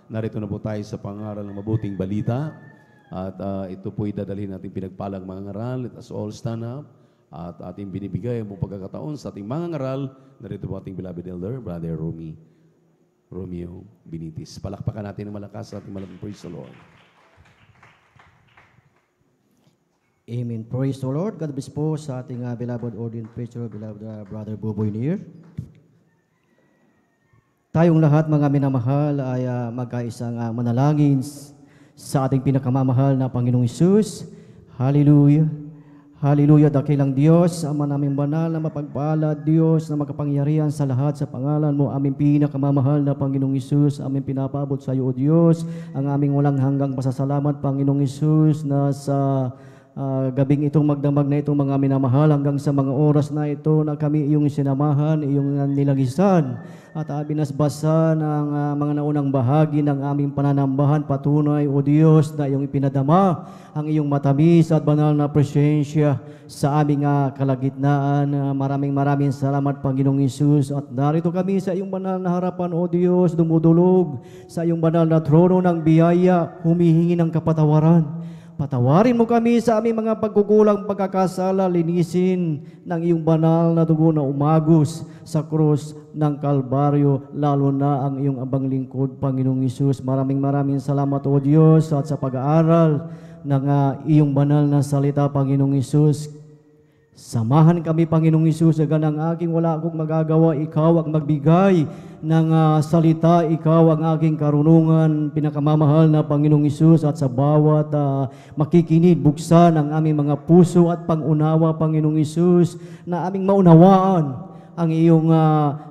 Narito na po tayo sa pangaral ng mabuting balita at ito po'y dadalhin natin pinagpalang mga ngaral. Let us all stand up at ating binibigay ang pagkakataon sa ating mga ngaral. Narito po ating beloved elder, Brother Romeo Binitis. Palakpakan natin ng malakas sa ating malaking praise the Lord. Amen. Praise the Lord. God bless po sa ating beloved ordained preacher, beloved Brother Boboy Nier. Tayong lahat mga minamahal ay magkaisang manalangin sa ating pinakamamahal na Panginoong Hesus. Hallelujah. Hallelujah. Dakilang Diyos, Ama naming banal na mapagpalad, Diyos na makapangyarihan sa lahat sa pangalan mo, aming pinakamamahal na Panginoong Hesus, aming pinapaabot sa iyo, O Diyos, ang aming walang hanggang pasasalamat, Panginoong Hesus, na sa gabing itong magdamag na itong mga minamahal hanggang sa mga oras na ito na kami iyong sinamahan, iyong nilagisan at binasbasan ang mga naunang bahagi ng aming pananambahan. Patunay, O Diyos, na iyong ipinadama ang iyong matamis at banal na presensya sa aming kalagitnaan. Maraming salamat, Panginoong Hesus, at narito kami sa iyong banal na harapan, O Diyos, dumudulog sa iyong banal na trono ng biyaya, humihingi ng kapatawaran. Patawarin mo kami sa aming mga pagkukulang, pagkakasala, linisin ng iyong banal na dugo na umagos sa krus ng Kalbaryo, lalo na ang iyong abang lingkod, Panginoong Hesus. Maraming salamat, O Diyos, at sa pag-aaral ng iyong banal na salita, Panginoong Hesus. Samahan kami, Panginoong Hesus, sa ganang aking wala akong magagawa, ikaw ang magbigay ng salita, ikaw ang aking karunungan, pinakamamahal na Panginoong Hesus, at sa bawat makikinig, buksan ang aming mga puso at pangunawa, Panginoong Hesus, na aming maunawaan ang iyong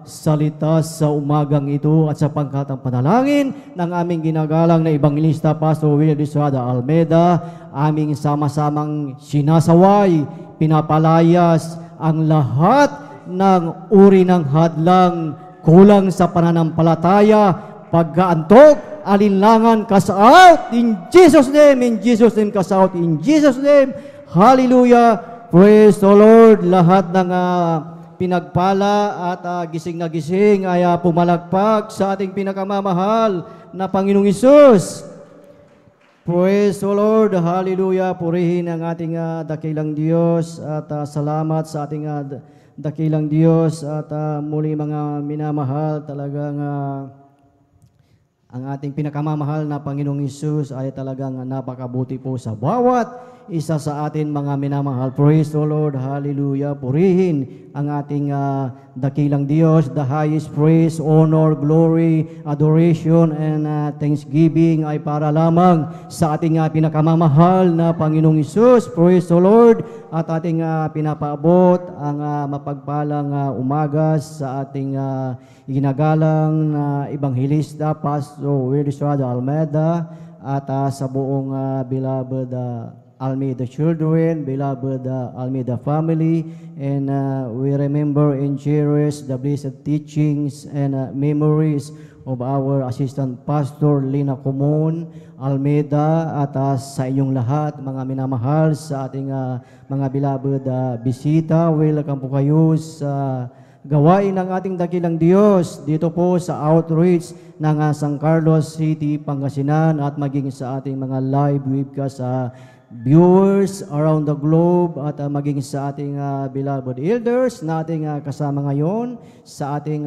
salita sa umagang ito, at sa pangkatang panalangin ng aming ginagalang na Evangelista Pastor Will Estrada Almeida, aming sama-samang sinasaway, pinapalayas ang lahat ng uri ng hadlang, kulang sa pananampalataya, pagkaantok, alinlangan, cast out in Jesus' name, cast out in Jesus' name. Hallelujah. Praise the Lord. Lahat ng pinagpala at gising na gising ay pumalagpak sa ating pinakamamahal na Panginoong Hesus. Praise the Lord. Hallelujah. Purihin ang ating dakilang Diyos at salamat sa ating dakilang Diyos at muli mga minamahal, talagang ang ating pinakamamahal na Panginoong Hesus ay talagang napakabuti po sa bawat isa sa atin mga minamahal. Praise the Lord. Hallelujah. Purihin ang ating dakilang Diyos. The highest praise, honor, glory, adoration, and thanksgiving ay para lamang sa ating pinakamamahal na Panginoong Hesus. Praise the Lord. At ating pinapaabot ang mapagpalang umaga sa ating ginagalang na Evangelista Pastor Will Estrada Almeida at sa buong beloved Almeida children, beloved Almeida family, and we remember and cherish the blessed teachings and memories of our Assistant Pastor Lina Comon Almeida at sa inyong lahat, mga minamahal, sa ating mga beloved bisita. Welcome po kayo sa gawain ng ating dakilang Diyos dito po sa outreach ng San Carlos City, Pangasinan, at maging sa ating mga live webcast viewers around the globe, at maging sa ating beloved elders na ating kasama ngayon, sa ating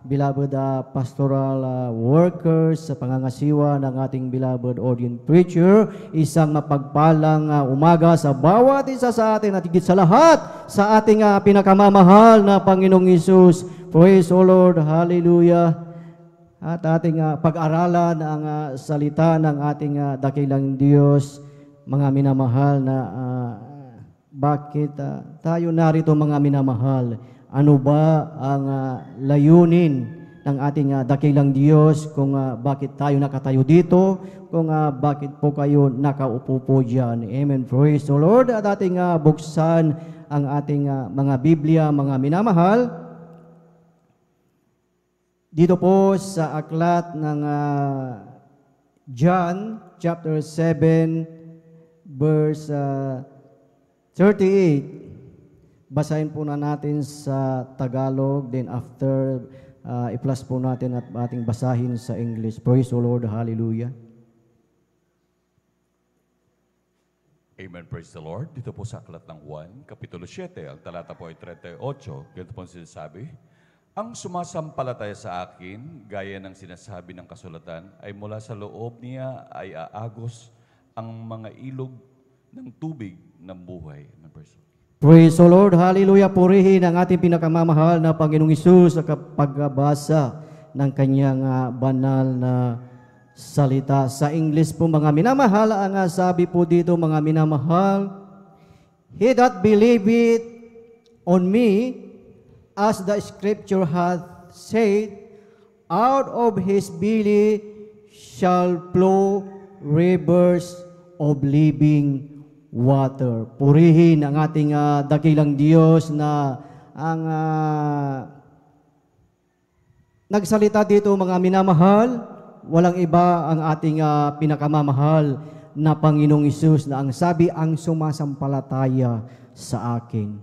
beloved pastoral workers, sa pangangasiwa ng ating beloved ordained preacher. Isang mapagpalang umaga sa bawat isa sa atin, at higit sa lahat sa ating pinakamamahal na Panginoong Hesus. Praise the Lord. Hallelujah. At ating pag-aralan ang salita ng ating dakilang Diyos. Mga minamahal, na bakit tayo narito, mga minamahal? Ano ba ang layunin ng ating dakilang Diyos, kung bakit tayo nakatayo dito, kung bakit po kayo nakaupo po dyan? Amen. Praise the Lord. At ating buksan ang ating mga Biblia, mga minamahal, dito po sa aklat ng John chapter 7 verse 38. Basahin po na natin sa Tagalog, then after i-plus po natin at ating basahin sa English. Praise the Lord, hallelujah. Amen, praise the Lord. Dito po sa Aklat ng Juan, Kapitulo 7, ang talata po ay 38. Ganito po sinasabi, ang sumasampalataya sa akin, gaya ng sinasabi ng kasulatan, ay mula sa loob niya ay aagos ang mga ilog ng tubig ng buhay. Praise the Lord, hallelujah. Purihin ang ating pinakamamahal na Panginoong Hesus sa pagbasa ng kanyang banal na salita. Sa English po, mga minamahal, ang sabi po dito, mga minamahal, he that believeth on me, as the scripture hath said, out of his belly shall flow rivers of living water. Purihin ang ating dakilang Diyos na ang nagsalita dito, mga minamahal. Walang iba ang ating pinakamamahal na Panginoong Hesus na ang sabi, ang sumasampalataya sa akin.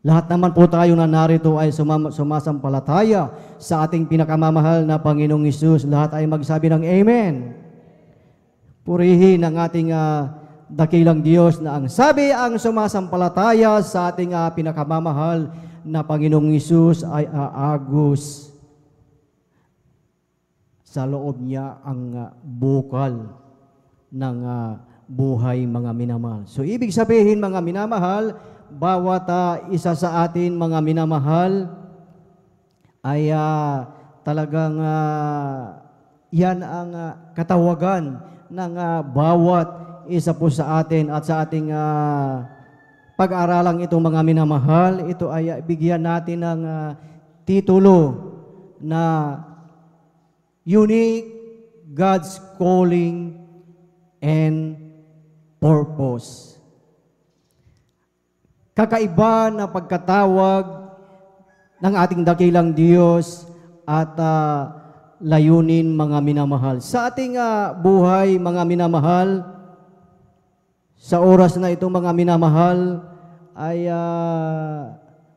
Lahat naman po tayo na narito ay sumasampalataya sa ating pinakamamahal na Panginoong Hesus. Lahat ay magsabi ng Amen. Purihin ang ating dakilang Diyos na ang sabi, ang sumasampalataya sa ating pinakamamahal na Panginoong Hesus ay aagos sa loob niya ang bukal ng buhay, mga minamahal. So, ibig sabihin, mga minamahal, bawat isa sa atin, mga minamahal, ay talagang yan ang katawagan ng bawat isa po sa atin at sa ating pag-aaralang ito, mga minamahal. Ito ay bigyan natin ng titulo na Unique God's Calling and Purpose. Kakaiba na pagkatawag ng ating dakilang Diyos at layunin, mga minamahal. Sa ating buhay, mga minamahal, sa oras na ito, mga minamahal, ay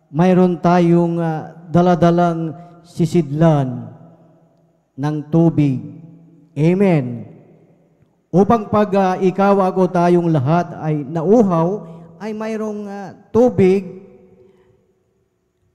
mayroon tayong daladalang sisidlan ng tubig. Amen. Upang pag ikaw, ako, tayong lahat ay nauhaw, ay mayroong tubig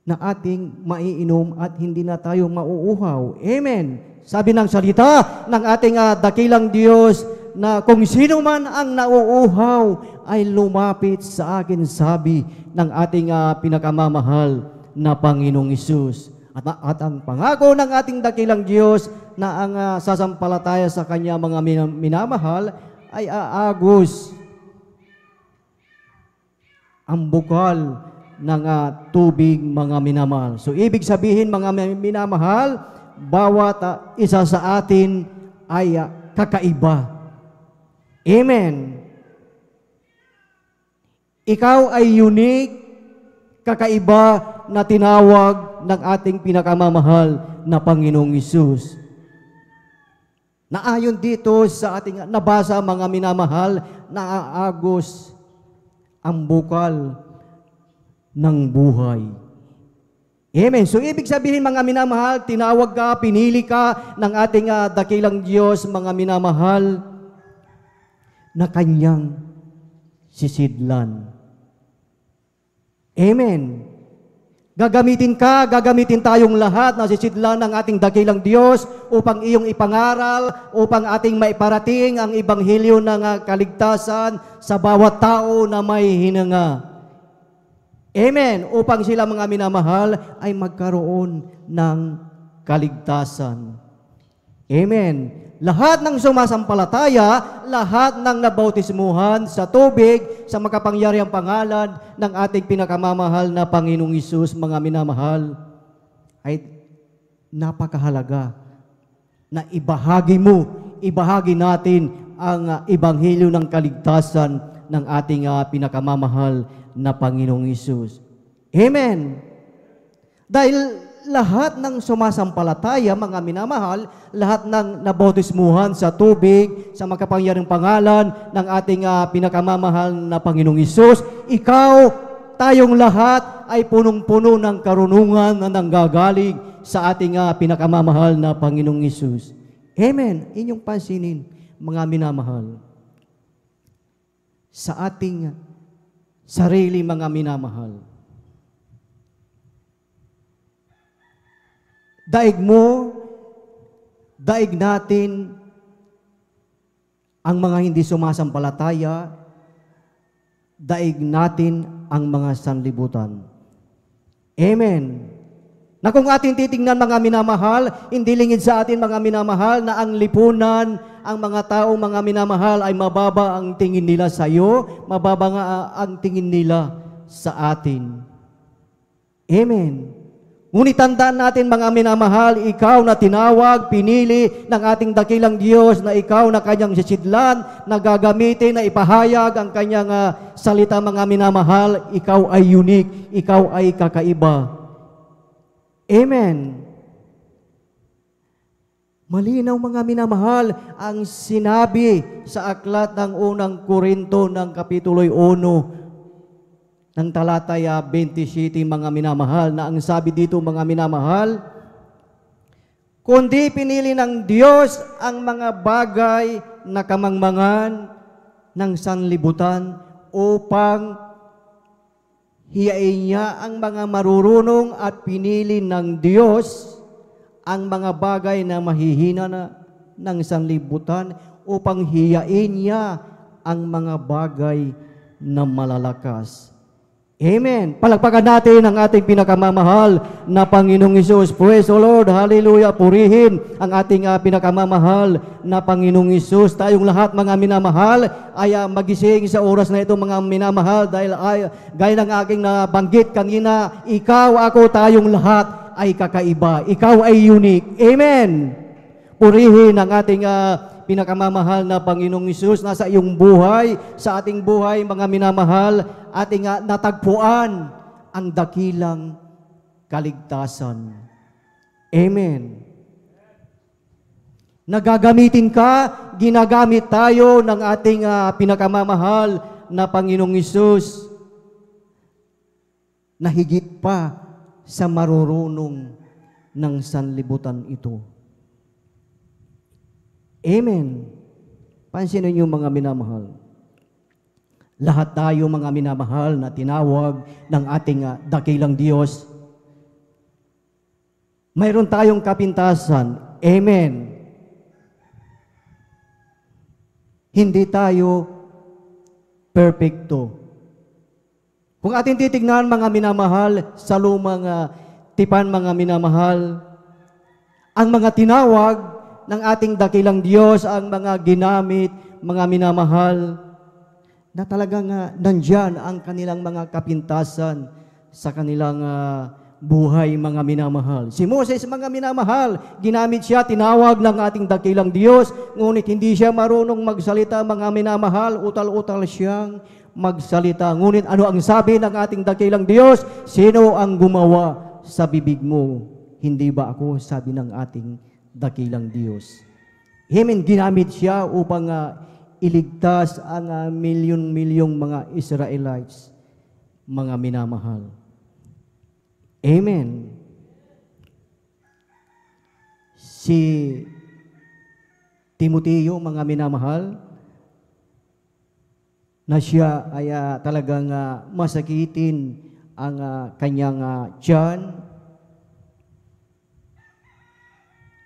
na ating maiinom at hindi na tayo mauuhaw. Amen. Sabi ng salita ng ating dakilang Diyos na kung sino man ang nauuhaw ay lumapit sa akin, sabi ng ating pinakamamahal na Panginoong Hesus. At ang pangako ng ating dakilang Diyos na ang sasampalataya sa Kanya, mga minamahal, ay aagos ang bukal ng tubig, mga minamahal. So, ibig sabihin, mga minamahal, bawat isa sa atin ay kakaiba. Amen. Ikaw ay unique, kakaiba na tinawag ng ating pinakamamahal na Panginoong Hesus. Naayon dito sa ating nabasa, mga minamahal, na aagos ang bukal ng buhay. Amen. So, ibig sabihin, mga minamahal, tinawag ka, pinili ka ng ating dakilang Diyos, mga minamahal, na Kanyang sisidlan. Amen. Gagamitin ka, gagamitin tayong lahat na sisidlan ng ating dakilang Diyos upang iyong ipangaral, upang ating maiparating ang ebanghelyo ng kaligtasan sa bawat tao na may hinanga. Amen. Upang sila, mga minamahal, ay magkaroon ng kaligtasan. Amen. Lahat ng sumasampalataya, lahat ng nabautismuhan sa tubig, sa makapangyarihang pangalan ng ating pinakamamahal na Panginoong Hesus, mga minamahal, ay napakahalaga na ibahagi natin ang ebanghelyo ng kaligtasan ng ating pinakamamahal na Panginoong Hesus. Amen. Dahil lahat ng sumasampalataya, mga minamahal, lahat ng nabautismuhan sa tubig, sa makapangyarihang pangalan ng ating pinakamamahal na Panginoong Hesus, ikaw, tayong lahat ay punong-puno ng karunungan na nanggagaling sa ating pinakamamahal na Panginoong Hesus. Amen. Inyong pansinin, mga minamahal. Sa ating sarili, mga minamahal. Daig mo, daig natin ang mga hindi sumasampalataya, daig natin ang mga sanlibutan. Amen. Na kung ating titingnan, mga minamahal, hindi lingid sa atin, mga minamahal, na ang lipunan, ang mga taong mga minamahal ay mababa ang tingin nila sa iyo, mababa nga ang tingin nila sa atin. Amen. Ngunit tandaan natin, mga minamahal, ikaw na tinawag, pinili ng ating dakilang Diyos, na ikaw na kanyang sisidlan, na gagamitin, na ipahayag ang kanyang salita, mga minamahal, ikaw ay unique, ikaw ay kakaiba. Amen. Malinaw, mga minamahal, ang sinabi sa aklat ng unang Korinto ng Kapitulo 1, ng talatay 27, mga minamahal, na ang sabi dito, mga minamahal, kundi pinili ng Diyos ang mga bagay na kamangmangan ng sanlibutan upang hiyain niya ang mga marurunong, at pinili ng Diyos ang mga bagay na mahihina ng sanlibutan upang hiyain niya ang mga bagay na malalakas. Amen. Palagpakan natin ang ating pinakamamahal na Panginoong Hesus. Praise the Lord. Hallelujah. Purihin ang ating pinakamamahal na Panginoong Hesus. Tayong lahat, mga minamahal, ay magising sa oras na ito, mga minamahal, dahil gaya ng aking nabanggit kanina, ikaw, ako, tayong lahat ay kakaiba. Ikaw ay unique. Amen. Purihin ang ating pinakamamahal na Panginoong Hesus. Nasa iyong buhay, sa ating buhay, mga minamahal, ating natagpuan ang dakilang kaligtasan. Amen. Nagagamitin ka, ginagamit tayo ng ating pinakamamahal na Panginoong Hesus, na higit pa sa marurunong ng sanlibutan ito. Amen. Pansinin niyo, mga minamahal. Lahat tayo, mga minamahal, na tinawag ng ating dakilang Diyos, mayroon tayong kapintasan. Amen. Hindi tayo perfecto. Kung ating titignan, mga minamahal, sa lumang tipan, mga minamahal, ang mga tinawag ng ating dakilang Diyos, ang mga ginamit, mga minamahal, na talagang nandyan ang kanilang mga kapintasan sa kanilang buhay, mga minamahal. Si Moses, mga minamahal, ginamit siya, tinawag ng ating dakilang Diyos, ngunit hindi siya marunong magsalita, mga minamahal, utal-utal siyang magsalita. Ngunit ano ang sabi ng ating dakilang Diyos? Sino ang gumawa sa bibig mo? Hindi ba ako? Sabi ng ating dakilang Diyos. Amen. Ginamit siya upang iligtas ang milyon-milyong mga Israelites, mga minamahal. Amen. Si Timoteo, mga minamahal, na siya ay talagang masakitin ang kanyang tiyan.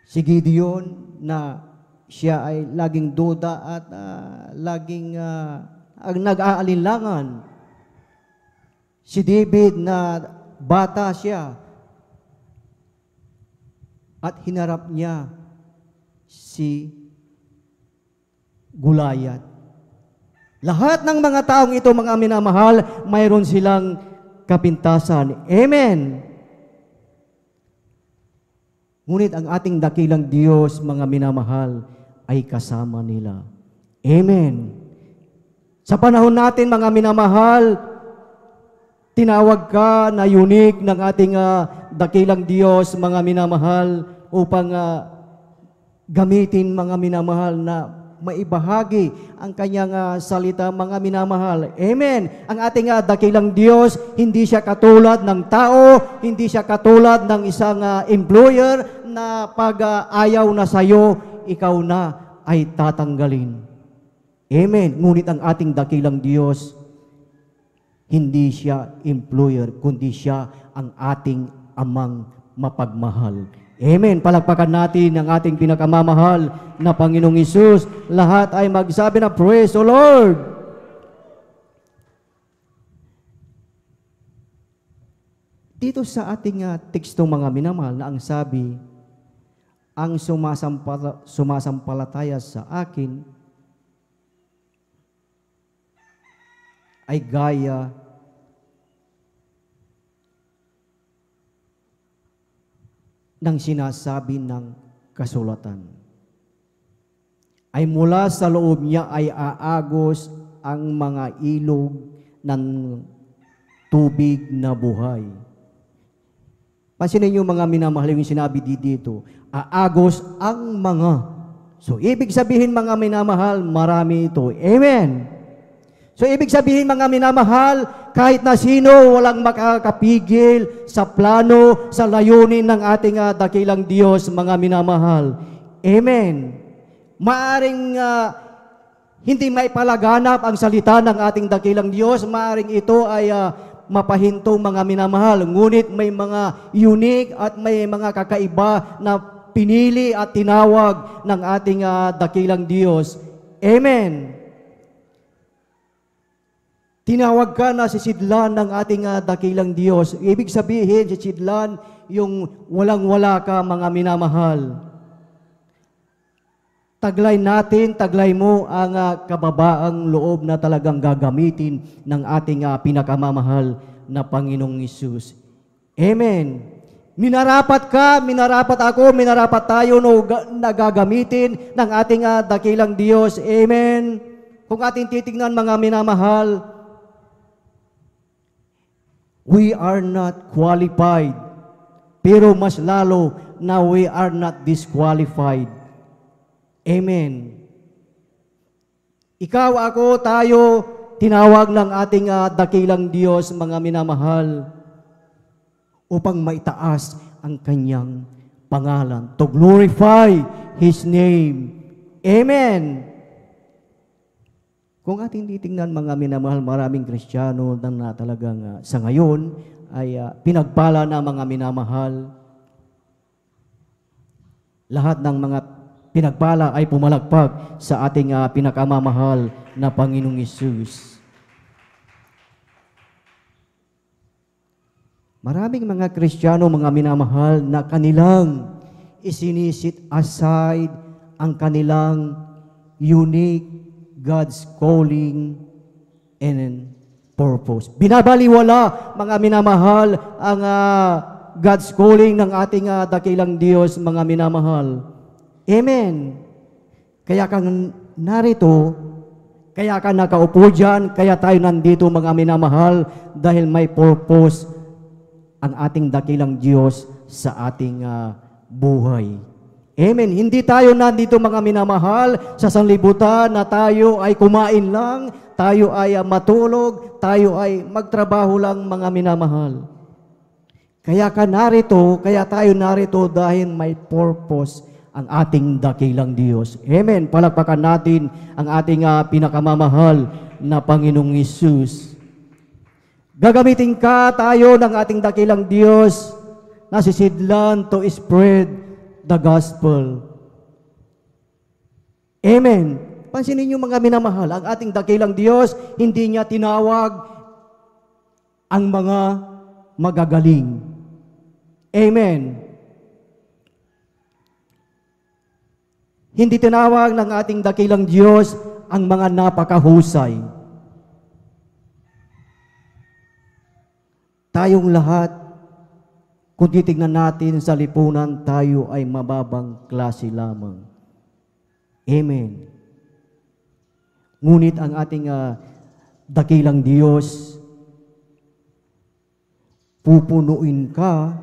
Si Gideon, na siya ay laging duda at laging nag-aalinlangan. Si David, na bata siya at hinarap niya si Goliath. Lahat ng mga taong ito, mga minamahal, mayroon silang kapintasan. Amen. Ngunit ang ating dakilang Diyos, mga minamahal, ay kasama nila. Amen. Sa panahon natin, mga minamahal, tinawag ka na unique ng ating dakilang Diyos, mga minamahal, upang gamitin, mga minamahal, na maibahagi ang kanyang salita, mga minamahal. Amen. Ang ating dakilang Diyos, hindi siya katulad ng tao, hindi siya katulad ng isang employer na pag ayaw na sa'yo, ikaw na ay tatanggalin. Amen. Ngunit ang ating dakilang Diyos, hindi siya employer, kundi siya ang ating amang mapagmahal. Amen. Palakpakan natin ang ating pinakamamahal na Panginoong Hesus. Lahat ay magsabi na, Praise the Lord! Dito sa ating teksto, mga minamahal, na ang sabi, ang sumasampalataya sa akin ay gaya ng sinasabi ng kasulatan. Ay mula sa loob niya ay aagos ang mga ilog ng tubig na buhay. Pansinin niyo mga minamahal yung sinabi dito, aagos ang mga. So ibig sabihin mga minamahal, marami ito. Amen. So ibig sabihin mga minamahal, kahit na sino walang makakapigil sa plano, sa layunin ng ating dakilang Diyos, mga minamahal. Amen. Maaring hindi maipalaganap ang salita ng ating dakilang Diyos, maaring ito ay mapahinto mga minamahal. Ngunit may mga unique at may mga kakaiba na pinili at tinawag ng ating dakilang Diyos. Amen. Tinawag ka na sisidlan ng ating dakilang Diyos. Ibig sabihin, sisidlan yung walang-wala ka, mga minamahal. Taglay natin, taglay mo ang kababaang loob na talagang gagamitin ng ating pinakamamahal na Panginoong Hesus. Amen. Minarapat ka, minarapat ako, minarapat tayo na gagamitin ng ating dakilang Diyos. Amen. Kung ating titignan mga minamahal, we are not qualified, pero mas lalo na we are not disqualified. Amen. Ikaw, ako, tayo, tinawag ng ating dakilang Diyos, mga minamahal, upang maitaas ang kanyang pangalan, to glorify His name. Amen. Kung ating titingnan mga minamahal, maraming Kristiyano na talagang sa ngayon ay pinagpala na mga minamahal. Lahat ng mga pinagpala ay pumalagpag sa ating pinakamamahal na Panginoong Hesus. Maraming mga Kristiyano, mga minamahal, na kanilang isinisit aside ang kanilang unique God's calling and purpose. Binabaliwala, mga minamahal, ang God's calling ng ating dakilang Diyos, mga minamahal. Amen. Kaya ka narito, kaya ka nakaupo dyan, kaya tayo nandito, mga minamahal, dahil may purpose ang ating dakilang Diyos sa ating buhay. Amen. Hindi tayo nandito, mga minamahal, sa sanlibutan na tayo ay kumain lang, tayo ay matulog, tayo ay magtrabaho lang, mga minamahal. Kaya ka narito, kaya tayo narito dahil may purpose ang ating dakilang Diyos. Amen. Palakpakan natin ang ating pinakamamahal na Panginoong Hesus. Gagamitin ka tayo ng ating dakilang Diyos na sisidlan to spread the gospel. Amen. Pansinin niyo mga minamahal, ang ating dakilang Diyos, hindi niya tinawag ang mga magagaling. Amen. Hindi tinawag ng ating dakilang Diyos ang mga napakahusay. Tayong lahat, kung titignan natin sa lipunan, tayo ay mababang klase lamang. Amen. Ngunit ang ating dakilang Diyos, pupunuin ka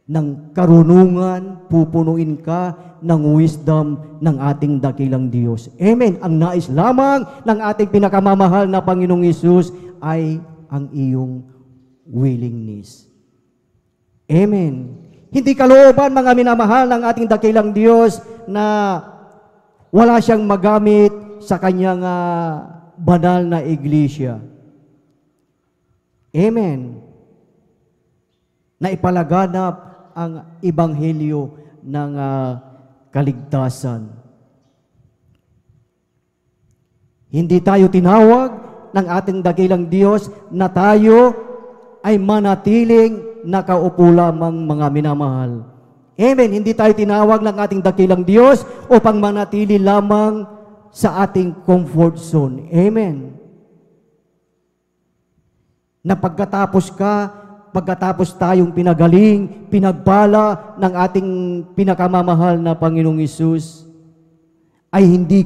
ng karunungan, pupunuin ka ng wisdom ng ating dakilang Diyos. Amen. Ang nais lamang ng ating pinakamamahal na Panginoong Hesus ay ang iyong willingness. Amen. Hindi kalooban, mga minamahal ng ating dakilang Diyos, na wala siyang magamit sa kanyang banal na iglesia. Amen. Na ipalaganap ang ebanghelyo ng kaligtasan. Hindi tayo tinawag ng ating dakilang Diyos na tayo ay manatiling nakaupo lamang, mga minamahal. Amen. Hindi tayo tinawag ng ating dakilang Diyos upang manatili lamang sa ating comfort zone. Amen. Na pagkatapos tayong pinagaling, pinagpala ng ating pinakamamahal na Panginoong Hesus, ay hindi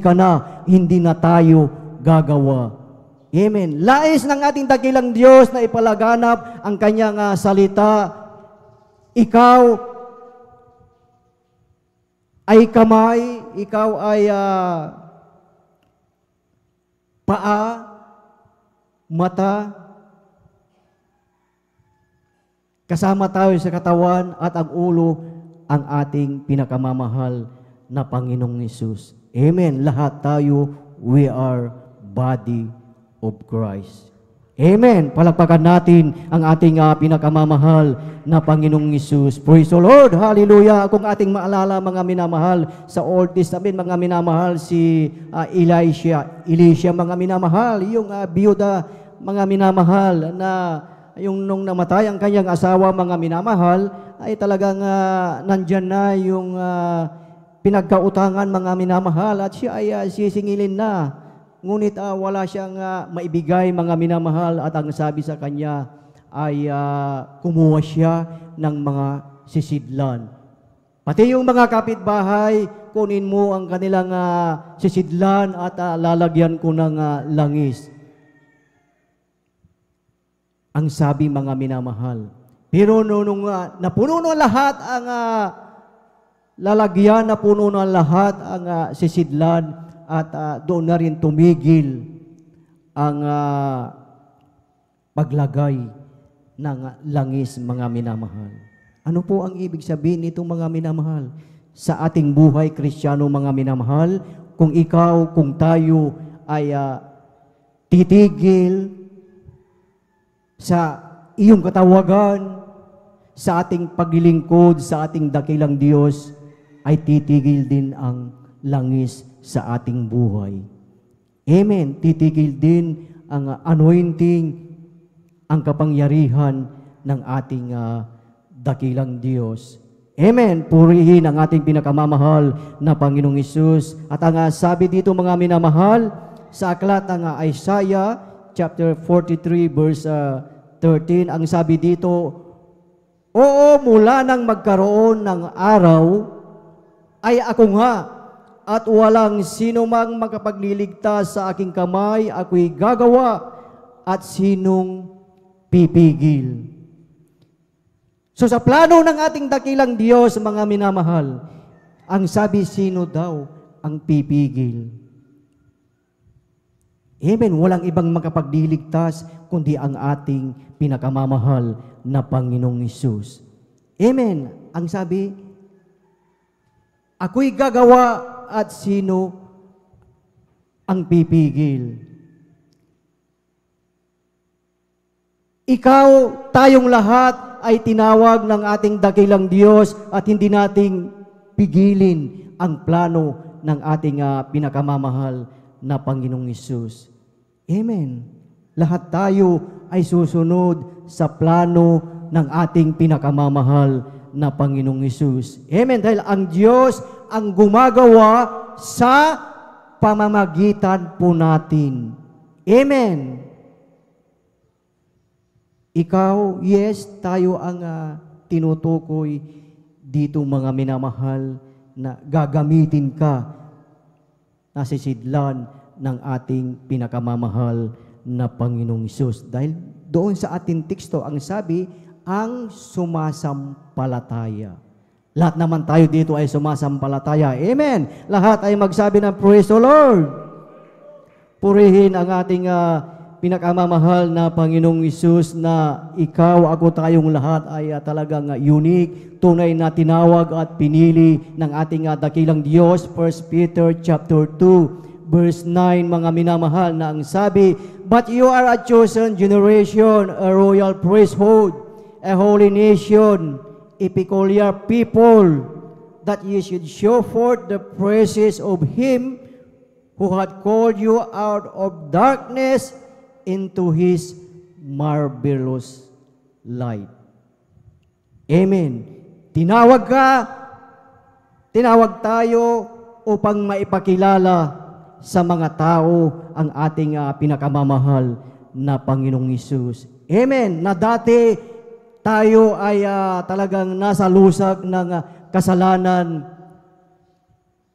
na tayo gagawa. Amen. Lais ng ating dakilang Diyos na ipalaganap ang kanyang salita. Ikaw ay kamay, ikaw ay paa, mata, kasama tayo sa katawan, at ang ulo ang ating pinakamamahal na Panginoong Hesus. Amen. Lahat tayo, we are body of Christ. Amen. Palakpakan natin ang ating pinakamamahal na Panginoong Hesus. Praise the Lord. Hallelujah. Kung ating maalala, mga minamahal, sa Old Testament, mga minamahal, si Elisha, mga minamahal, yung biyuda, mga minamahal, na yung nung namatay ang kanyang asawa, mga minamahal, ay talagang nandyan na yung pinagkautangan, mga minamahal, at siya ay sisingilin na. Ngunit wala siyang maibigay, mga minamahal, at ang sabi sa kanya ay kumuha siya ng mga sisidlan. Pati yung mga kapitbahay, kunin mo ang kanilang sisidlan at lalagyan ko ng langis. Ang sabi, mga minamahal. Pero nung napuno na lahat ang lalagyan, napuno na lahat ang sisidlan, at doon na rin tumigil ang paglagay ng langis, mga minamahal. Ano po ang ibig sabihin nito, mga minamahal? Sa ating buhay Kristiyano, mga minamahal, kung ikaw, kung tayo ay titigil sa iyong katawagan, sa ating paglilingkod, sa ating dakilang Diyos, ay titigil din ang langis sa ating buhay. Amen. Titigil din ang anointing, ang kapangyarihan ng ating dakilang Diyos. Amen. Purihin ang ating pinakamamahal na Panginoong Hesus. At ang sabi dito, mga minamahal, sa aklat ng Isaiah chapter 43 verse 13, ang sabi dito, oo, mula nang magkaroon ng araw, ay ako nga, at walang sino mang makapagliligtas sa aking kamay, ako'y gagawa, at sinong pipigil. So sa plano ng ating dakilang Diyos, mga minamahal, ang sabi, sino daw ang pipigil? Amen. Walang ibang makapagliligtas kundi ang ating pinakamamahal na Panginoong Hesus. Amen. Ang sabi, ako'y gagawa, at sino ang pipigil? Ikaw, tayong lahat ay tinawag ng ating dakilang Diyos, at hindi nating pigilin ang plano ng ating pinakamamahal na Panginoong Hesus. Amen. Lahat tayo ay susunod sa plano ng ating pinakamamahal na Panginoong Hesus. Amen. Dahil ang Diyos ang gumagawa sa pamamagitan po natin. Amen. Ikaw, yes, tayo ang tinutukoy dito, mga minamahal, na gagamitin ka na sisidlan ng ating pinakamamahal na Panginoong Hesus. Dahil doon sa ating teksto, ang sabi, ang sumasampalataya. Lahat naman tayo dito ay sumasampalataya. Amen. Lahat ay magsabi ng praise the Lord. Purihin ang ating pinakamamahal na Panginoong Hesus na ikaw, ako, tayong lahat ay talagang unique, tunay na tinawag at pinili ng ating dakilang Diyos. 1 Peter chapter 2 verse 9, mga minamahal, na ang sabi, "But you are a chosen generation, a royal priesthood, a holy nation, a peculiar people, that you should show forth the praises of Him who had called you out of darkness into His marvelous light." Amen. Tinawag tayo upang maipakilala sa mga tao ang ating pinakamamahal na Panginoong Hesus. Amen. Na dati tayo ay talagang nasa lusag ng kasalanan.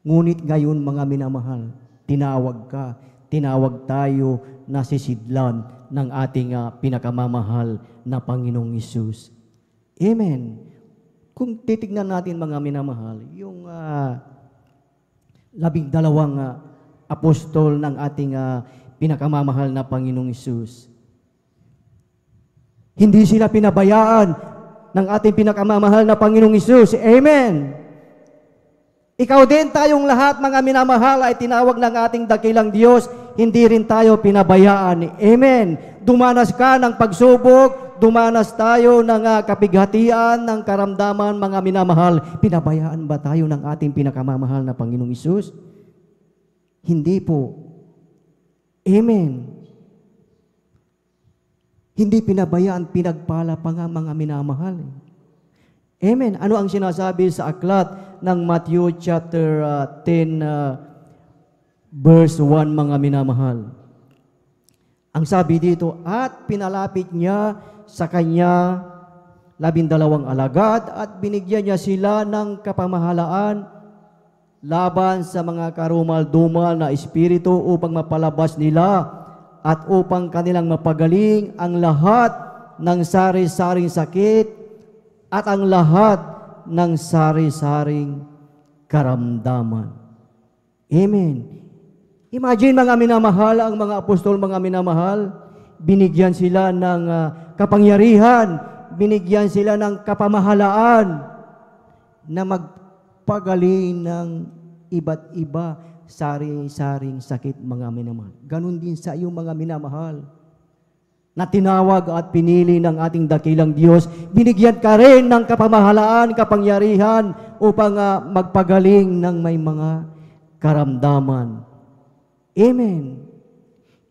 Ngunit ngayon, mga minamahal, tinawag tayo na sisidlan ng ating pinakamamahal na Panginoong Hesus. Amen. Kung titignan natin, mga minamahal, yung 12 apostol ng ating pinakamamahal na Panginoong Hesus, hindi sila pinabayaan ng ating pinakamamahal na Panginoong Hesus. Amen. Ikaw din, tayong lahat, mga minamahal, ay tinawag ng ating dakilang Diyos. Hindi rin tayo pinabayaan. Amen. Dumanas ka ng pagsubok, dumanas tayo ng kapighatian, ng karamdaman, mga minamahal. Pinabayaan ba tayo ng ating pinakamamahal na Panginoong Hesus? Hindi po. Amen. Hindi pinabayaan, pinagpala pa nga, mga minamahal. Amen. Ano ang sinasabi sa aklat ng Matthew chapter 10 verse 1, mga minamahal? Ang sabi dito, "At pinalapit niya sa kanya 12 alagad at binigyan niya sila ng kapamahalaan laban sa mga karumal-dumal na espiritu upang mapalabas nila at upang kanilang mapagaling ang lahat ng sari-saring sakit at ang lahat ng sari-saring karamdaman." Amen. Imagine, mga minamahal, ang mga apostol, mga minamahal, binigyan sila ng kapangyarihan, binigyan sila ng kapamahalaan na magpagaling ng iba't iba sari-saring sakit, mga minamahal. Ganon din sa iyong mga minamahal na tinawag at pinili ng ating dakilang Diyos. Binigyan ka rin ng kapamahalaan, kapangyarihan upang magpagaling ng may mga karamdaman. Amen.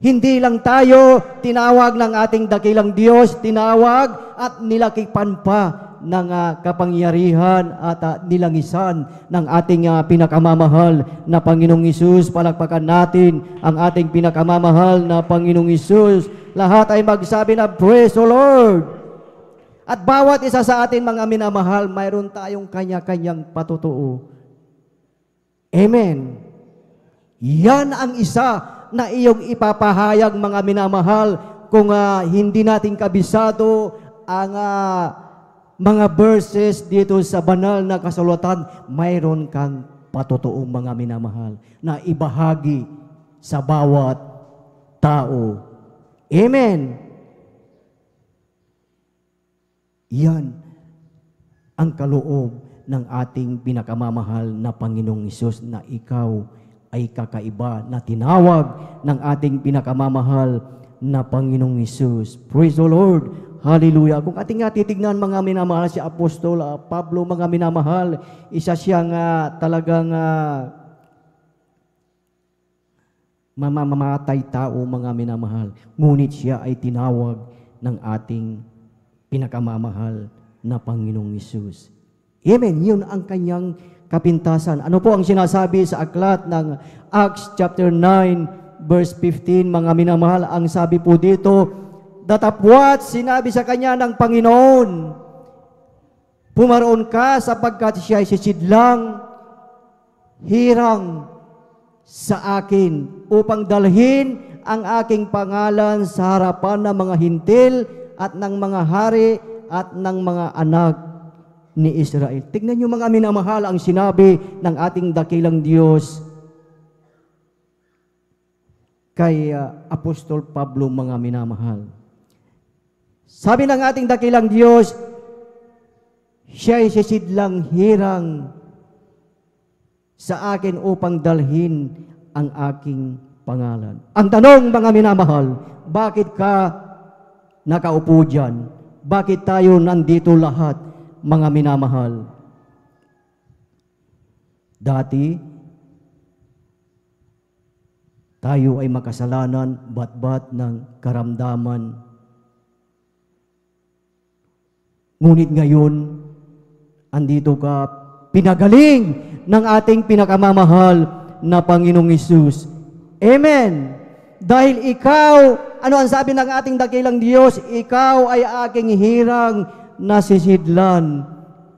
Hindi lang tayo tinawag ng ating dakilang Diyos, tinawag at nilakipan pa ng kapangyarihan at nilangisan ng ating pinakamamahal na Panginoong Hesus. Palakpakan natin ang ating pinakamamahal na Panginoong Hesus. Lahat ay magsabi na, "Praise the Lord." At bawat isa sa atin, mga minamahal, mayroon tayong kanya-kanyang patutuo. Amen. Yan ang isa na iyong ipapahayag, mga minamahal, kung hindi natin kabisado ang mga verses dito sa banal na kasulatan, mayroon kang patutuong, mga minamahal, na ibahagi sa bawat tao. Amen. Yan ang kaloob ng ating pinakamamahal na Panginoong Hesus, na ikaw ay kakaiba, na tinawag ng ating pinakamamahal na Panginoong Hesus. Praise the Lord. Hallelujah. Kung ating titignan, mga minamahal, si Apostol Pablo, mga minamahal, isa siyang talagang mamamatay tao, mga minamahal. Ngunit siya ay tinawag ng ating pinakamamahal na Panginoong Hesus. Amen. Yun ang kanyang kapintasan. Ano po ang sinasabi sa aklat ng Acts chapter 9 verse 15, mga minamahal? Ang sabi po dito, "Datapwat sinabi sa kanya ng Panginoon, pumaroon ka sapagkat siya ay sisidlang hirang sa akin upang dalhin ang aking pangalan sa harapan ng mga hintil at ng mga hari at ng mga anak ni Israel. Tignan niyo mga minamahal ang sinabi ng ating dakilang Diyos kay Apostol Pablo, mga minamahal. Sabi ng ating dakilang Diyos, siya'y sisidlang hirang sa akin upang dalhin ang aking pangalan. Ang tanong, mga minamahal, bakit ka nakaupo dyan? Bakit tayo nandito lahat, mga minamahal? Dati, tayo ay makasalanan, batbat ng karamdaman. Ngunit ngayon, andito ka, pinagaling ng ating pinakamamahal na Panginoong Hesus. Amen! Dahil ikaw, ano ang sabi ng ating dakilang Diyos? Ikaw ay aking hirang nasisidlan.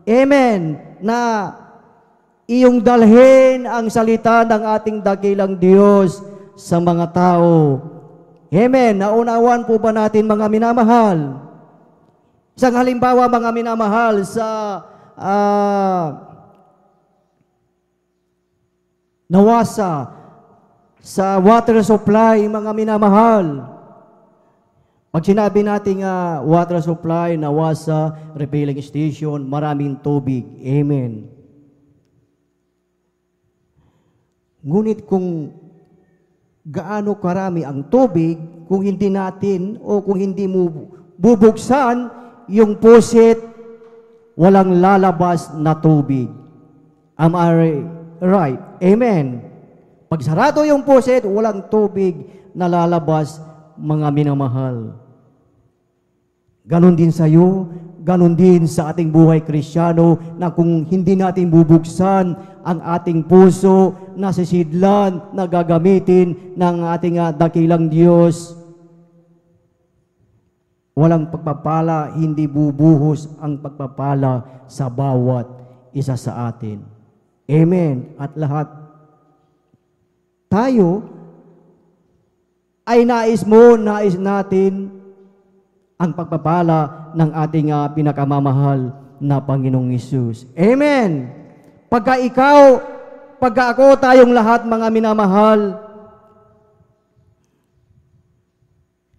Amen! Na iyong dalhin ang salita ng ating dakilang Diyos sa mga tao. Amen! Naunawan po ba natin, mga minamahal? Isang halimbawa, mga minamahal, sa nawasa sa water supply, mga minamahal. Pag sinabi natin water supply, nawasa, refilling station, maraming tubig. Amen. Ngunit kung gaano karami ang tubig, kung hindi natin o kung hindi mo bubuksan yung pusit, walang lalabas na tubig. Am I right? Amen. Pag sarado yung pusit, walang tubig na lalabas, mga minamahal. Ganon din sa iyo, ganon din sa ating buhay Kristiyano, na kung hindi natin bubuksan ang ating puso, nasisidlan, na gagamitin ng ating dakilang Diyos, walang pagpapala, hindi bubuhos ang pagpapala sa bawat isa sa atin. Amen. At lahat tayo ay nais natin ang pagpapala ng ating pinakamamahal na Panginoong Hesus. Amen. Pagka ako, tayong lahat, mga minamahal,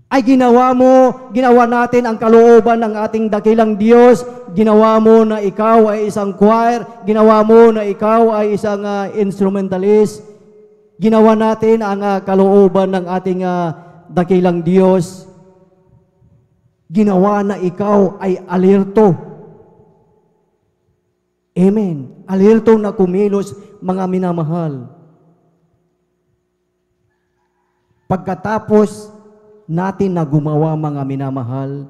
ay ginawa natin ang kalooban ng ating dakilang Diyos. Ginawa mo na ikaw ay isang choir, ginawa mo na ikaw ay isang instrumentalist. Ginawa natin ang kalooban ng ating dakilang Diyos. Ginawa na ikaw ay alerto. Amen. Alerto na kumilos, mga minamahal. Pagkatapos natin na gumawa, mga minamahal,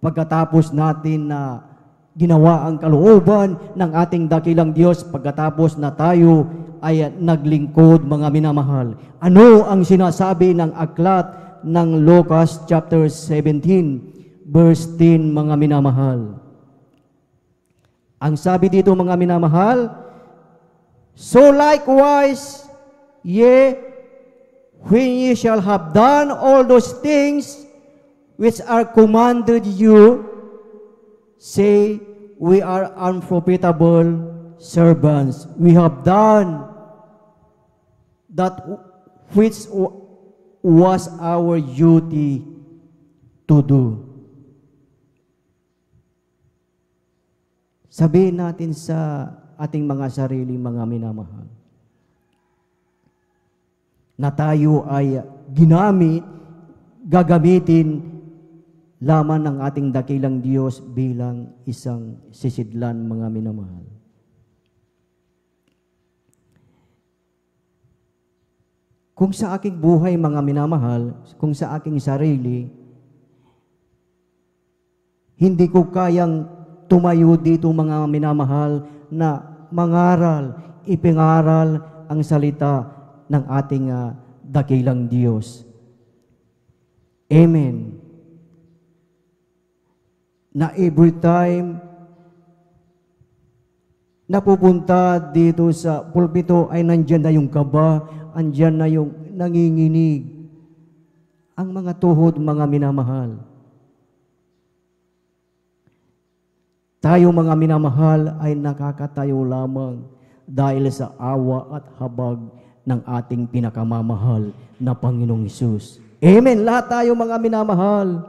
pagkatapos natin na ginawa ang kalooban ng ating dakilang Diyos, pagkatapos na tayo ay naglingkod, mga minamahal, ano ang sinasabi ng aklat ng Lucas chapter 17 verse 10, mga minamahal? Ang sabi dito, mga minamahal, so likewise when ye shall have done all those things which are commanded you, say, we are unprofitable servants. We have done that which was our duty to do. Sabihin natin sa ating mga sarili, mga minamahal, na tayo ay gagamitin lamang ng ating dakilang Diyos bilang isang sisidlan, mga minamahal. Kung sa aking buhay, mga minamahal, kung sa aking sarili, hindi ko kayang tumayo dito, mga minamahal, na mangaral, ipingaral ang salita ng ating dakilang Diyos. Amen. Na every time napupunta dito sa pulpito ay nandyan na yung kaba, andyan na yung nanginginig. Ang mga tuhod, mga minamahal. Tayo mga minamahal ay nakakatayo lamang dahil sa awa at habag ng ating pinakamamahal na Panginoong Hesus. Amen. Lahat tayo mga minamahal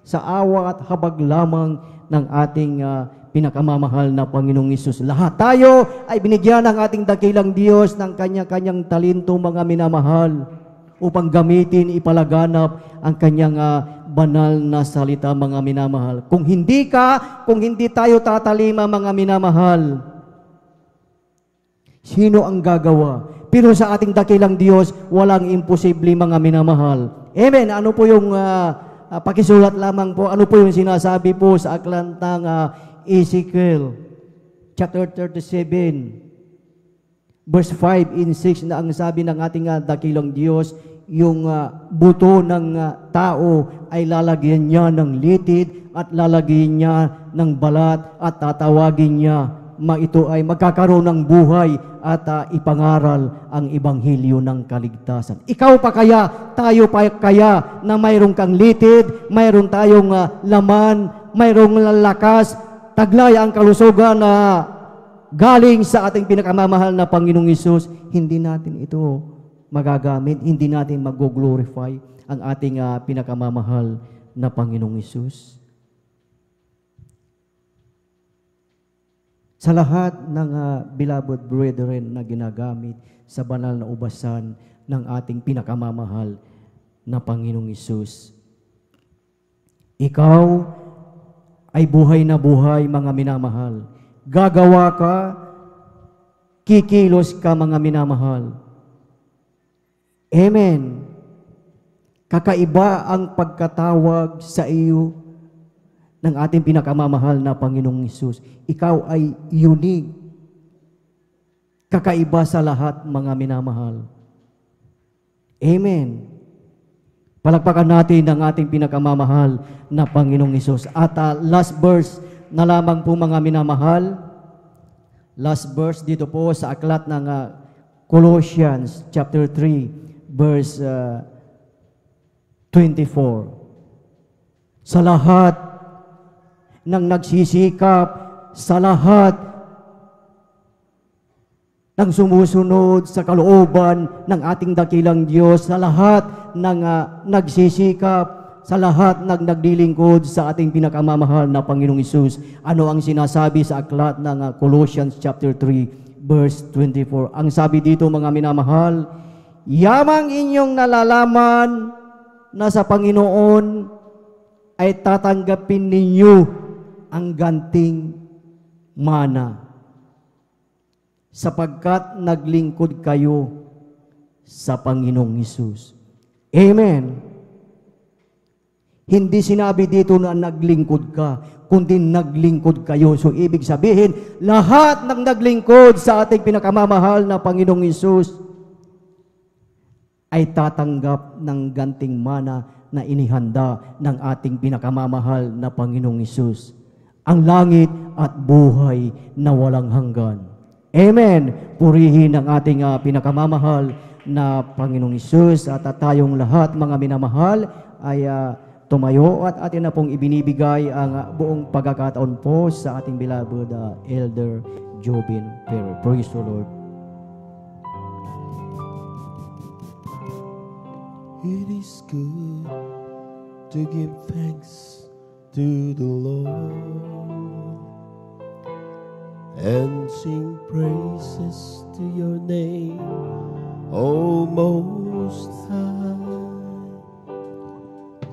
sa awa at habag lamang ng ating pinakamamahal na Panginoong Hesus. Lahat tayo ay binigyan ng ating dakilang Diyos ng kanya-kanyang talento mga minamahal upang gamitin, ipalaganap ang kanyang banal na salita mga minamahal. Kung hindi tayo tatalima mga minamahal, sino ang gagawa? Pero sa ating dakilang Diyos, walang imposible mga minamahal. Amen. Ano po yung pakisulat lamang po, ano po yung sinasabi po sa aklat ng Ezekiel chapter 37 verse 5 and 6 na ang sabi ng ating dakilang Diyos, yung buto ng tao ay lalagyan niya ng litid at lalagyan niya ng balat at tatawagin niya ito ay magkakaroon ng buhay at ipangaral ang ebanghelyo ng kaligtasan. Ikaw pa kaya, tayo pa kaya na mayroong kang litid, mayroong tayong laman, mayroong lakas, taglay ang kalusugan na galing sa ating pinakamamahal na Panginoong Hesus, hindi natin ito magagamit, hindi natin mag-glorify ang ating pinakamamahal na Panginoong Hesus. Sa lahat ng beloved brethren na ginagamit sa banal na ubasan ng ating pinakamamahal na Panginoong Hesus, ikaw ay buhay na buhay mga minamahal. Gagawa ka, kikilos ka mga minamahal. Amen. Kakaiba ang pagkatawag sa iyo ng ating pinakamamahal na Panginoong Hesus. Ikaw ay unique. Kakaiba sa lahat mga minamahal. Amen. Palakpakan natin ang ating pinakamamahal na Panginoong Hesus. At last verse na lamang po mga minamahal. Last verse dito po sa aklat ng Colossians chapter 3 verse 24. Sa lahat ng nagsisikap, sa lahat ng sumusunod sa kalooban ng ating dakilang Diyos, sa lahat ng nagsisikap, sa lahat ng naglilingkod sa ating pinakamamahal na Panginoong Hesus. Ano ang sinasabi sa aklat ng Colossians chapter 3 verse 24? Ang sabi dito mga minamahal, yamang inyong nalalaman na sa Panginoon ay tatanggapin ninyo ang ganting mana sapagkat naglingkod kayo sa Panginoong Hesus. Amen. Hindi sinabi dito na naglingkod ka, kundi naglingkod kayo. So ibig sabihin, lahat ng naglingkod sa ating pinakamamahal na Panginoong Hesus ay tatanggap ng ganting mana na inihanda ng ating pinakamamahal na Panginoong Hesus. Ang langit at buhay na walang hanggan. Amen. Purihin ang ating pinakamamahal na Panginoong Hesus at tayong lahat mga minamahal ay tumayo at atin na pong ibinibigay ang buong pagkakataon po sa ating beloved Elder Jobin Pero. Praise the Lord. It is good to give thanks to the Lord and sing praises to your name, O Most High,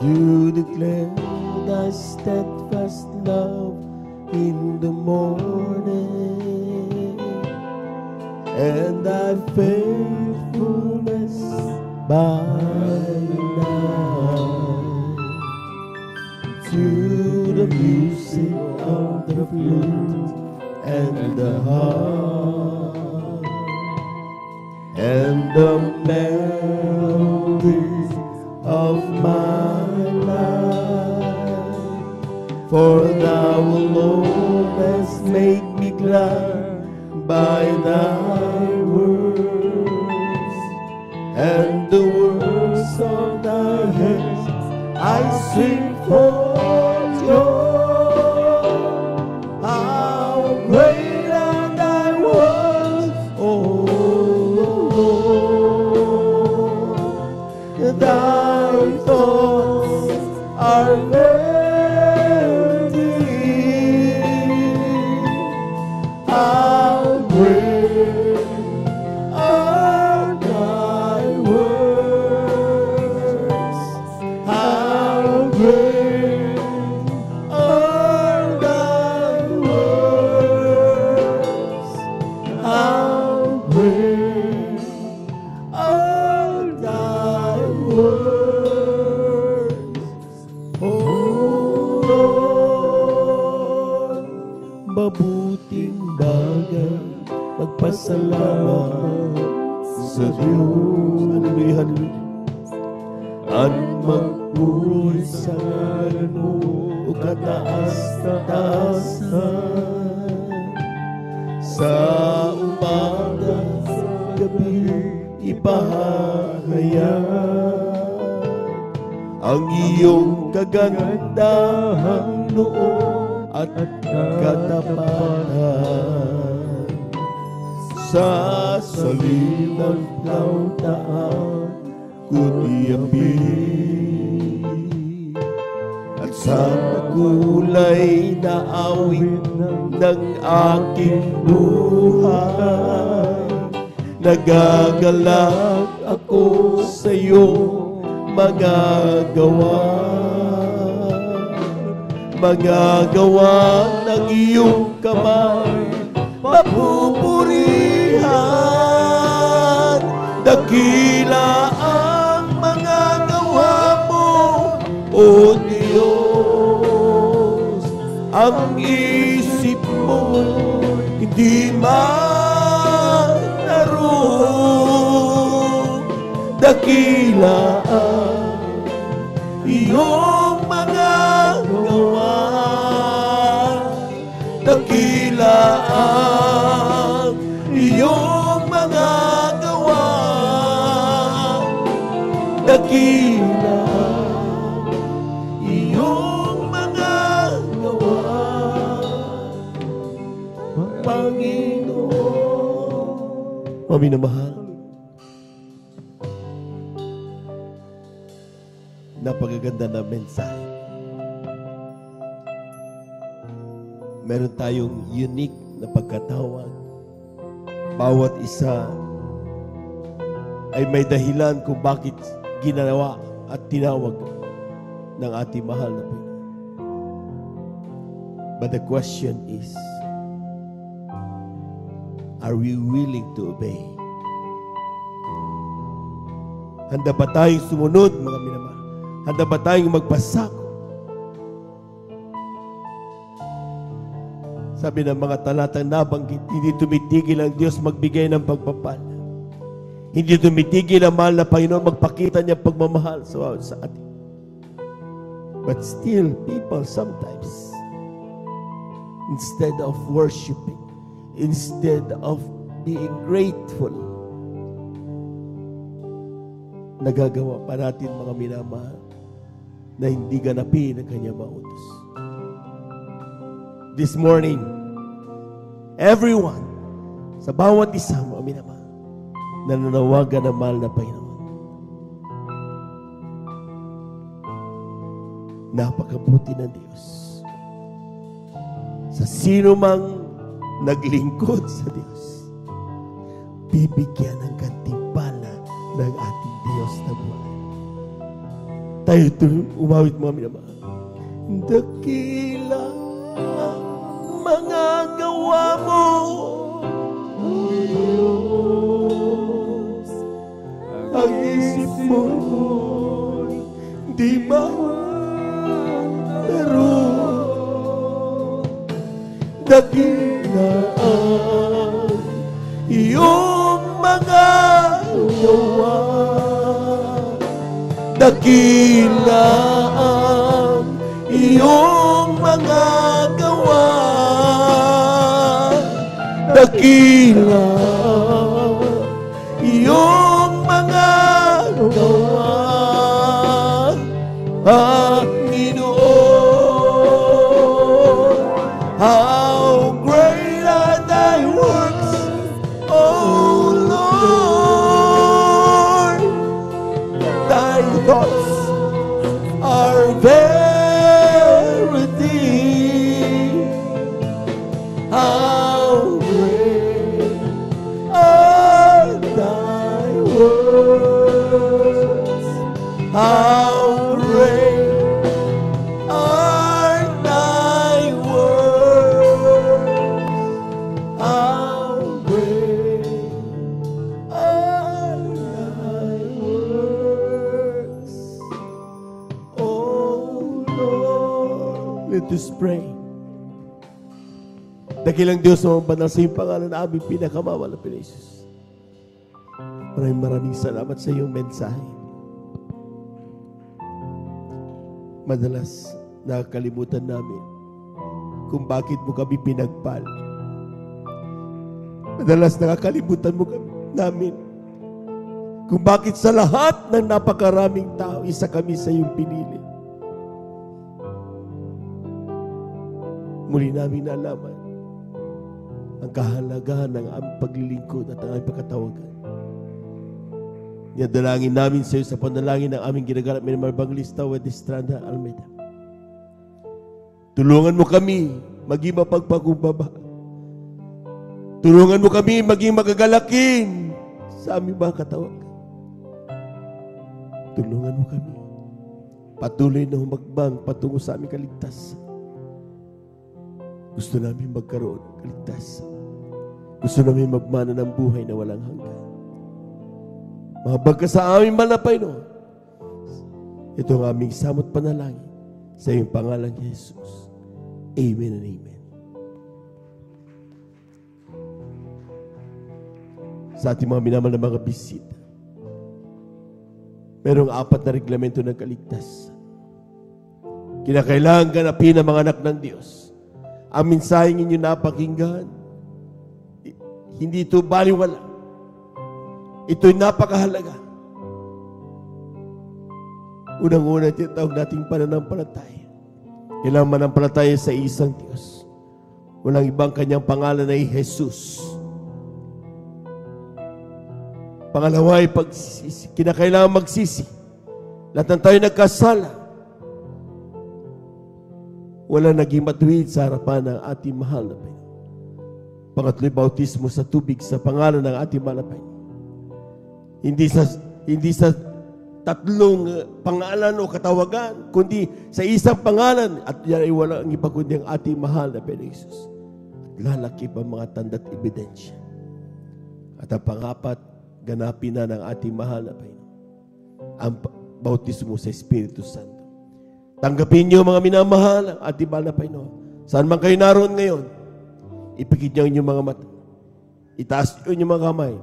to declare thy steadfast love in the morning and thy faithfulness by night, to the music of the flute and the harp and the melodies of my life. For thou alone hast made me glad by thy words, and the words of thy hands I sing for joy. thy thoughts are very deep. How great are thy works. How great are thy works. How great are thy works. Oh Lord, mabuting bagay magpasalamat sa Diyos. Hallelujah, hallelujah. At magpuri sa ngalan mo o kataas-taasan. Sa umaga, gabi, ipahahayag ang iyong kagandahang noo at katapatan. Sa salilang lautaan kutiyapi at sa kulay na awit ng aking buhay, nagagalak ako sa iyong mga gawa ng iyong kamay, papupurihan. Dakila ang mga gawa mo, O Diyos. Ang isip mo hindi manarong. Dakila ang iyong mga gawa. Dakila ang iyong mga gawa. Dakila iyong mga gawa, Panginoon. Maminamahal, napakaganda na mensahe. Meron tayong unique na pagkatawag. Bawat isa ay may dahilan kung bakit ginawa at tinawag ng ating mahal na Panginoon. But the question is, are we willing to obey? Handa ba tayong sumunod, mga minamahal? Handa ba tayong magpasako? Sabi ng mga talatang nabanggit, hindi tumitigil ang Diyos magbigay ng pagpapala. Hindi tumitigil ang mahal na Panginoon magpakita niya pagmamahal sa atin. But still, people sometimes, instead of worshiping, instead of being grateful, nagagawa pa natin, mga minamahal, na hindi ganapin ang kanyang mga utos. This morning, everyone, sa bawat isa, mga minamahal, nananawagan ng mahal na Panginoon. Napakabuti ng Diyos. Sa sino mang naglingkod sa Diyos, bibigyan ng gantimpala ng ating Diyos na buhay. Tayo umawit, mga minamahal. Dakila ang mga gawa mo, Diyos. Ang isip mo di manarong. Dakila ang iyong mga gawa. Dakila ang iyong mga gawa. Dakila iyong mga gawa, Panginoon. How great are thy works, O Lord. Thy How great are thy works. How great are thy works. Oh Lord. Let us pray. Dakilang Diyos na banal sa iyong pangalan na aming pinakamamahal na Jesus. Maraming salamat sa iyong mensahe. Madalas nakakalimutan namin kung bakit mo kami pinagpal. Madalas nakakalimutan mo namin kung bakit sa lahat ng napakaraming tao, isa kami sa iyong pinili. Muli namin nalaman ang kahalagahan ng aming paglilingkod at ang aming pagkatawagan. Dalangin namin sa iyo sa panalangin ng aming ginagalap ng Evangelista Wed Estrada Almeida. Tulungan mo kami maging mapagpakumbaba. Tulungan mo kami maging magagalakin sa aming mga katawagan. Tulungan mo kami patuloy na humagbang patungo sa aming kaligtasan. Gusto namin magkaroon ng kaligtasan. Gusto namin magmana ng buhay na walang hanggan. Mahabag ka sa aming malapay noon. Ito ang aming samot panalangin sa iyong pangalan, Jesus. Amen and amen. Sa ating mga minamahal na mga bisita, merong 4 na reglamento ng kaligtasan. Kinakailangan ganapin ang mga anak ng Diyos. Ang mensaheng inyo napakinggan, hindi ito baliwala. Ito'y napakahalaga. Unang-una, tinatawag nating pananampalataya. Kailangan manampalataya sa isang Diyos. Walang ibang kanyang pangalan ay Jesus. Pangalawa ay pagsisisi. Kinakailangan magsisi. Lahat ng tayo nagkasala. Wala naging matuwid sa harapan ng ating mahal na Panginoon. Pangatlo'y bautismo sa tubig sa pangalan ng ating mahal na Panginoon. Hindi sa tatlong pangalan o katawagan, kundi sa isang pangalan, at yan ay wala ang iba kundi ang ating mahal na Panginoon Jesus. Lalakip ang mga tanda at ebidensya. At ang pangapat, ganapin na ng ating mahal na Panginoon ang bautismo sa Espiritu Santo. Tanggapin niyo mga minamahal ang ating mahal na Panginoon. Saan man kayo naroon ngayon, ipikit niyo ang inyong mga mata. Itaas niyo ang inyong mga kamay.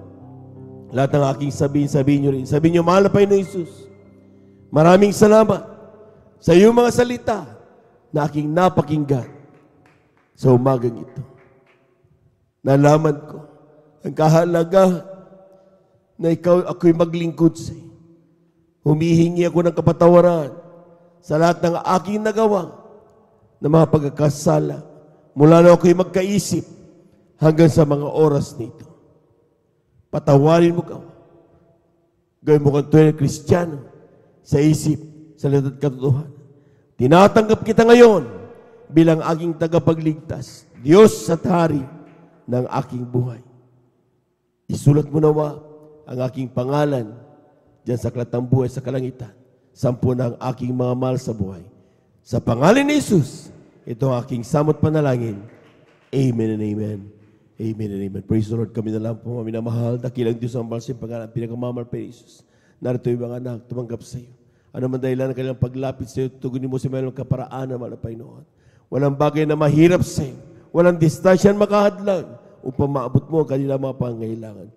Lahat ng aking sabihin niyo rin. Sabihin niyo, mahal na Panginoon Jesus, maraming salamat sa iyong mga salita na aking napakinggan sa umagang ito. Nalaman ko ang kahalagahan na ako'y maglingkod sa iyo. Humihingi ako ng kapatawaran sa lahat ng aking nagawa na mga pagkakasala mula na ako'y magkaisip hanggang sa mga oras nito. Patawarin mo ka. Gawin mo kang tunay na Kristiyano sa isip, sa lahat at katotohanan. Tinatanggap kita ngayon bilang aking tagapagligtas, Diyos at Hari ng aking buhay. Isulat mo nawa ang aking pangalan diyan sa aklat ng buhay sa kalangitan. 10 na ang aking mga mahal sa buhay. Sa pangalan ni Jesus, ito ang aking samot panalangin. Amen and amen. Amen and amen. Praise the Lord. Kami na lang po, mga minamahal. Dakilang Diyos ang balsing pangalan. Pinakamamahal pa Jesus. Narito yung mga anak, tumanggap sa iyo. Ano man dahilan ng kanilang paglapit sa iyo, tugunin mo sa mayroong kaparaan na malapay noon. Walang bagay na mahirap sa iyo. Walang distansya makahadlang upang maabot mo ang kanilang mga pangangailangan.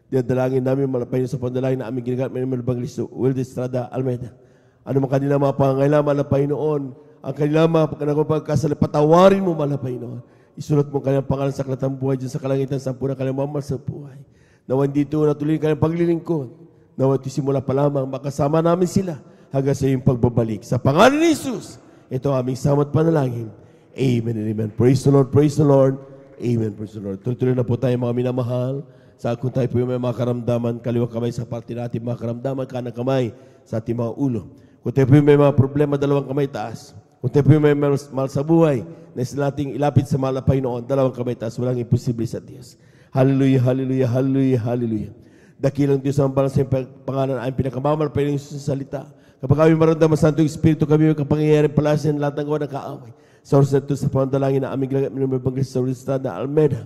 Dinadalangin namin malapay sa pandalangin na aming ginagamit ng Evangelista Wed Estrada Almeida. Ano man kanilang mga pangangailangan malapay noon, ang kanilang mga pagkasala, patawarin mo malapay noon. Isulat mo kanilang pangalan sa aklat ng buhay dyan sa kalangitan, 10 na kanilang mamahal sa buhay. Nawan dito natuloy kanilang paglilingkod. Nawan simula pa lamang makasama namin sila hanggang sa iyong pagbabalik. Sa pangalan ni Jesus, ito ang aming samot panalangin. Amen and amen. Praise the Lord, praise the Lord. Amen, praise the Lord. Tuloy na po tayo mga minamahal. Sa kung tayo po yung may mga karamdaman, kaliwang kamay sa parte natin mga karamdaman, kanang kamay sa ating mga ulo. Kung tayo po yung may mga problema, dalawang kamay taas. Kung tayo po yung may mahal sa buhay, na sila nating ilapit sa malapay noon, dalawang kamay taas, walang imposible sa Diyos. Hallelujah, hallelujah, hallelujah, hallelujah. Dakilang Diyos ang balang sa pangalan ay pinakamamahal pa rin sa salita. Kapag kami maramdaman sa Santo Espiritu, kami may kapangyayari palasin lahat ng gawa ng kaaway. Sa oras na ito, sa pangalangin na aming lagat, minumibang sa Universidad na Almeida,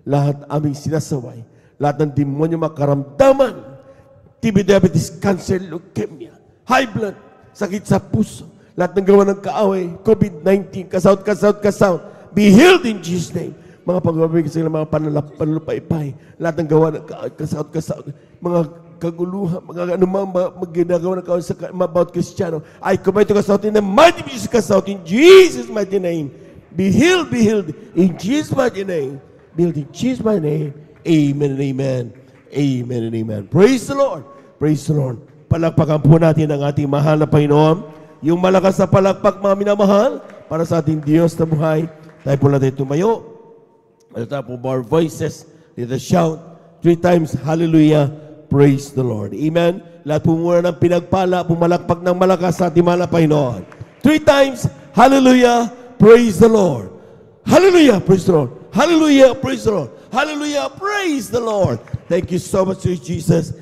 lahat aming sinasaway, lahat ng demonyo makaramdaman, TB, diabetes, cancer, leukemia, high blood, sakit sa puso, lahat ng gawa ng kaaway, COVID-19, kasout, be healed in Jesus' name. Mga pag-ibig sa mga panlupay-pay, lahat ng gawa ng kasout, mga kaguluhan, mga anumang ginagawa ng kaaway sa about Kristiyano, I command to kasout in the mighty name of Jesus, kasout in Jesus' mighty name. Be healed in Jesus' mighty name. Be healed in Jesus' mighty name. Amen and amen. Amen and amen. Praise the Lord. Praise the Lord. Palakpakan po natin ang ating mahal na Panginoon. Yung malakas na palakpak, mga minamahal, para sa ating Diyos na buhay. Tayo po natin tumayo. At the top of our voices, let us shout 3 times, hallelujah, praise the Lord. Amen. Lahat po muna ng pinagpala, pumalakpak ng malakas sa ating mahal na Panginoon. 3 times, hallelujah, praise the Lord. Hallelujah, praise the Lord. Hallelujah, praise the Lord. Hallelujah, praise the Lord. Thank you so much, Jesus.